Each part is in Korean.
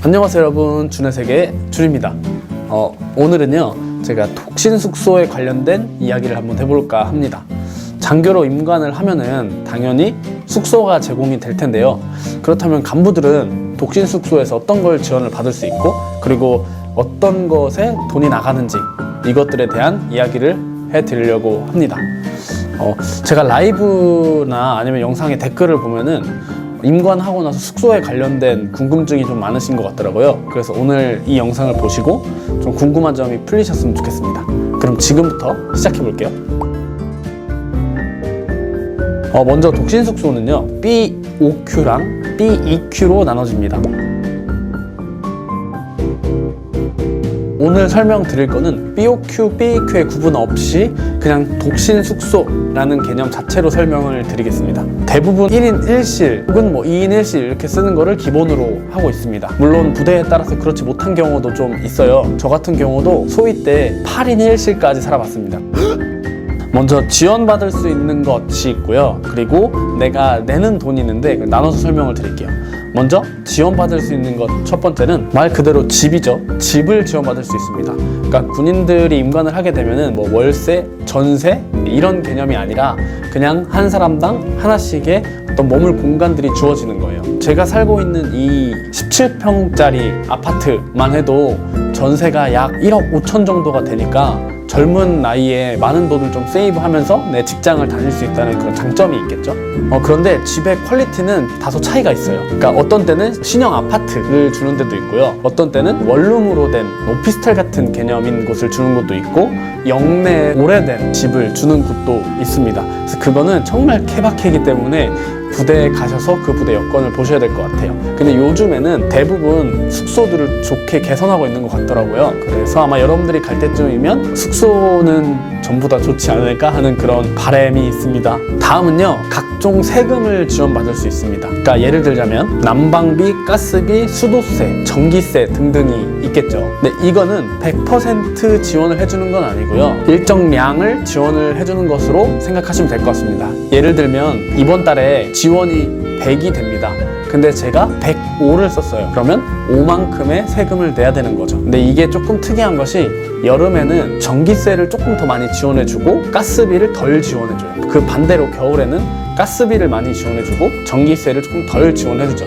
안녕하세요 여러분, 준의 세계 준입니다. 오늘은요 제가 독신 숙소에 관련된 이야기를 한번 해볼까 합니다. 장교로 임관을 하면은 당연히 숙소가 제공이 될 텐데요. 그렇다면 간부들은 독신 숙소에서 어떤 걸 지원을 받을 수 있고, 그리고 어떤 것에 돈이 나가는지, 이것들에 대한 이야기를 해드리려고 합니다. 제가 라이브나 아니면 영상의 댓글을 보면은 임관하고 나서 숙소에 관련된 궁금증이 좀 많으신 것 같더라고요. 그래서 오늘 이 영상을 보시고 좀 궁금한 점이 풀리셨으면 좋겠습니다. 그럼 지금부터 시작해 볼게요. 먼저 독신 숙소는요 B5Q랑 B2Q로 나눠집니다. 오늘 설명드릴 거는 B5Q, B2Q의 구분 없이 그냥 독신 숙소라는 개념 자체로 설명을 드리겠습니다. 대부분 1인 1실 혹은 2인 1실 이렇게 쓰는 거를 기본으로 하고 있습니다. 물론 부대에 따라서 그렇지 못한 경우도 좀 있어요. 저 같은 경우도 소위 때 8인 1실까지 살아봤습니다. 먼저 지원받을 수 있는 것이 있고요. 그리고 내가 내는 돈이 있는데 나눠서 설명을 드릴게요. 먼저 지원받을 수 있는 것 첫 번째는 말 그대로 집이죠. 집을 지원받을 수 있습니다. 그러니까 군인들이 임관을 하게 되면은 월세, 전세 이런 개념이 아니라 그냥 한 사람당 하나씩의 어떤 머물 공간들이 주어지는 거예요. 제가 살고 있는 이 17평짜리 아파트만 해도 전세가 약 1억 5천 정도가 되니까 젊은 나이에 많은 돈을 좀 세이브하면서 내 직장을 다닐 수 있다는 그런 장점이 있겠죠. 그런데 집의 퀄리티는 다소 차이가 있어요. 그러니까 어떤 때는 신형 아파트를 주는 데도 있고요. 어떤 때는 원룸으로 된 오피스텔 같은 개념인 곳을 주는 곳도 있고, 영내 오래된 집을 주는 곳도 있습니다. 그래서 그거는 정말 케바케이기 때문에 부대에 가셔서 그 부대 여건을 보셔야 될 것 같아요. 근데 요즘에는 대부분 숙소들을 좋게 개선하고 있는 것 같더라고요. 그래서 아마 여러분들이 갈 때쯤이면 숙소는 전부 다 좋지 않을까 하는 그런 바람이 있습니다. 다음은요, 각종 세금을 지원받을 수 있습니다. 그러니까 예를 들자면 난방비, 가스비, 수도세, 전기세 등등이 있겠죠. 근데 이거는 100% 지원을 해주는 건 아니고요. 일정량을 지원을 해주는 것으로 생각하시면 될 것 같습니다. 예를 들면 이번 달에 지원이 100이 됩니다. 근데 제가 105를 썼어요. 그러면 5만큼의 세금을 내야 되는 거죠. 근데 이게 조금 특이한 것이 여름에는 전기세를 조금 더 많이 지원해주고 가스비를 덜 지원해줘요. 그 반대로 겨울에는 가스비를 많이 지원해주고 전기세를 조금 덜 지원해주죠.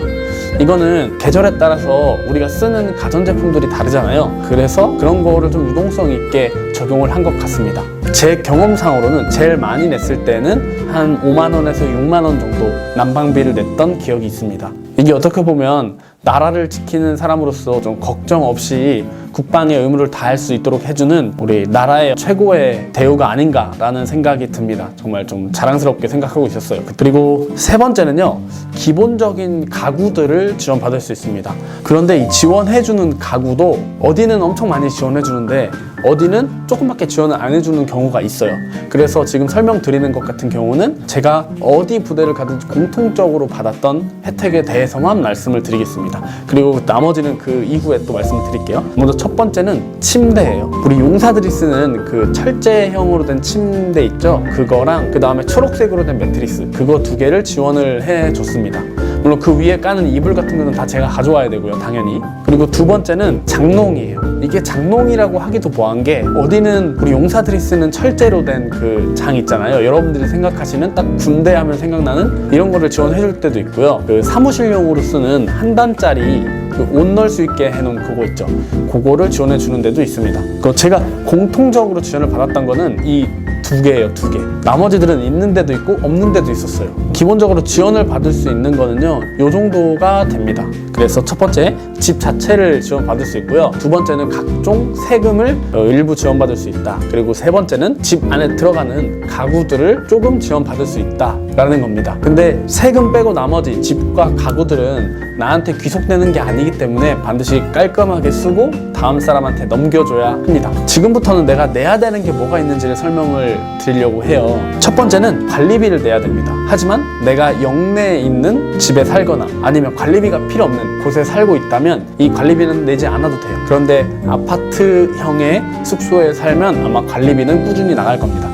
이거는 계절에 따라서 우리가 쓰는 가전제품들이 다르잖아요. 그래서 그런 거를 좀 유동성 있게 적용을 한 것 같습니다. 제 경험상으로는 제일 많이 냈을 때는 한 5만 원에서 6만 원 정도 난방비를 냈던 기억이 있습니다. 이게 어떻게 보면 나라를 지키는 사람으로서 좀 걱정 없이 국방의 의무를 다할 수 있도록 해주는 우리 나라의 최고의 대우가 아닌가라는 생각이 듭니다. 정말 좀 자랑스럽게 생각하고 있었어요. 그리고 세 번째는요, 기본적인 가구들을 지원받을 수 있습니다. 그런데 이 지원해주는 가구도 어디는 엄청 많이 지원해주는데 어디는 조금밖에 지원을 안 해주는 경우가 있어요. 그래서 지금 설명드리는 것 같은 경우는 제가 어디 부대를 가든지 공통적으로 받았던 혜택에 대해서만 말씀을 드리겠습니다. 그리고 나머지는 그 이후에 또 말씀을 드릴게요. 먼저 첫 번째는 침대예요. 우리 용사들이 쓰는 그 철제형으로 된 침대 있죠? 그거랑 그 다음에 초록색으로 된 매트리스, 그거 두 개를 지원을 해줬습니다. 물론 그 위에 까는 이불 같은 거는 다 제가 가져와야 되고요, 당연히. 그리고 두 번째는 장롱이에요. 이게 장롱이라고 하기도 뭐한 게, 어디는 우리 용사들이 쓰는 철제로 된 그 장 있잖아요. 여러분들이 생각하시는 딱 군대 하면 생각나는 이런 거를 지원해줄 때도 있고요. 그 사무실용으로 쓰는 한 단짜리 그 옷 넣을 수 있게 해놓은 그거 있죠. 그거를 지원해 주는 데도 있습니다. 제가 공통적으로 지원을 받았던 거는 이 두 개예요, 두 개. 나머지들은 있는 데도 있고 없는 데도 있었어요. 기본적으로 지원을 받을 수 있는 거는요, 요 정도가 됩니다. 그래서 첫 번째, 집 자체를 지원받을 수 있고요. 두 번째는 각종 세금을 일부 지원받을 수 있다. 그리고 세 번째는 집 안에 들어가는 가구들을 조금 지원받을 수 있다라는 겁니다. 근데 세금 빼고 나머지 집과 가구들은 나한테 귀속되는 게 아니기 때문에 반드시 깔끔하게 쓰고 다음 사람한테 넘겨줘야 합니다. 지금부터는 내가 내야 되는 게 뭐가 있는지를 설명을 드리려고 해요. 첫 번째는 관리비를 내야 됩니다. 하지만 내가 영내에 있는 집에 살거나 아니면 관리비가 필요 없는 곳에 살고 있다면 이 관리비는 내지 않아도 돼요. 그런데 아파트형의 숙소에 살면 아마 관리비는 꾸준히 나갈 겁니다.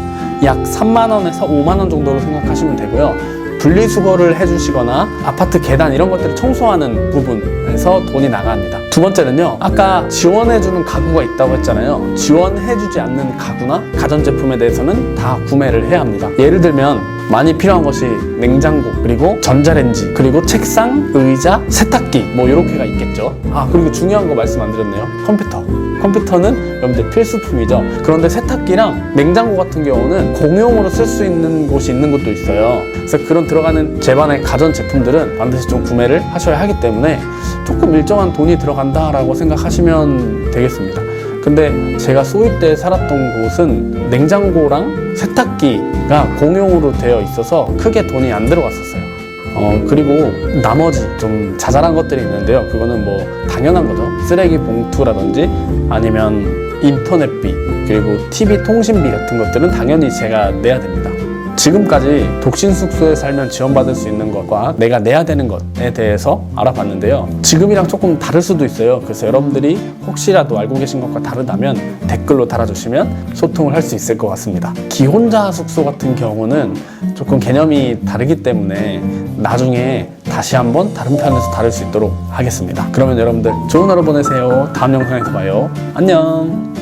약 3만 원에서 5만 원 정도로 생각하시면 되고요. 분리수거를 해주시거나 아파트 계단 이런 것들을 청소하는 부분에서 돈이 나갑니다. 두 번째는요, 아까 지원해주는 가구가 있다고 했잖아요. 지원해주지 않는 가구나 가전제품에 대해서는 다 구매를 해야 합니다. 예를 들면 많이 필요한 것이 냉장고, 그리고 전자레인지, 그리고 책상, 의자, 세탁기 뭐 이렇게가 있겠죠. 그리고 중요한 거 말씀 안 드렸네요. 컴퓨터는 여러분들 필수품이죠. 그런데 세탁기랑 냉장고 같은 경우는 공용으로 쓸 수 있는 곳이 있는 곳도 있어요. 그래서 그런 들어가는 집안의 가전제품들은 반드시 좀 구매를 하셔야 하기 때문에 조금 일정한 돈이 들어간다라고 생각하시면 되겠습니다. 근데 제가 소위 때 살았던 곳은 냉장고랑 세탁기가 공용으로 되어 있어서 크게 돈이 안 들어갔었어요. 그리고 나머지 좀 자잘한 것들이 있는데요. 그거는 뭐 당연한 거죠. 쓰레기 봉투라든지 아니면 인터넷비, 그리고 TV 통신비 같은 것들은 당연히 제가 내야 됩니다. 지금까지 독신 숙소에 살면 지원받을 수 있는 것과 내가 내야 되는 것에 대해서 알아봤는데요. 지금이랑 조금 다를 수도 있어요. 그래서 여러분들이 혹시라도 알고 계신 것과 다르다면 댓글로 달아주시면 소통을 할 수 있을 것 같습니다. 기혼자 숙소 같은 경우는 조금 개념이 다르기 때문에 나중에 다시 한번 다른 편에서 다룰 수 있도록 하겠습니다. 그러면 여러분들 좋은 하루 보내세요. 다음 영상에서 봐요. 안녕.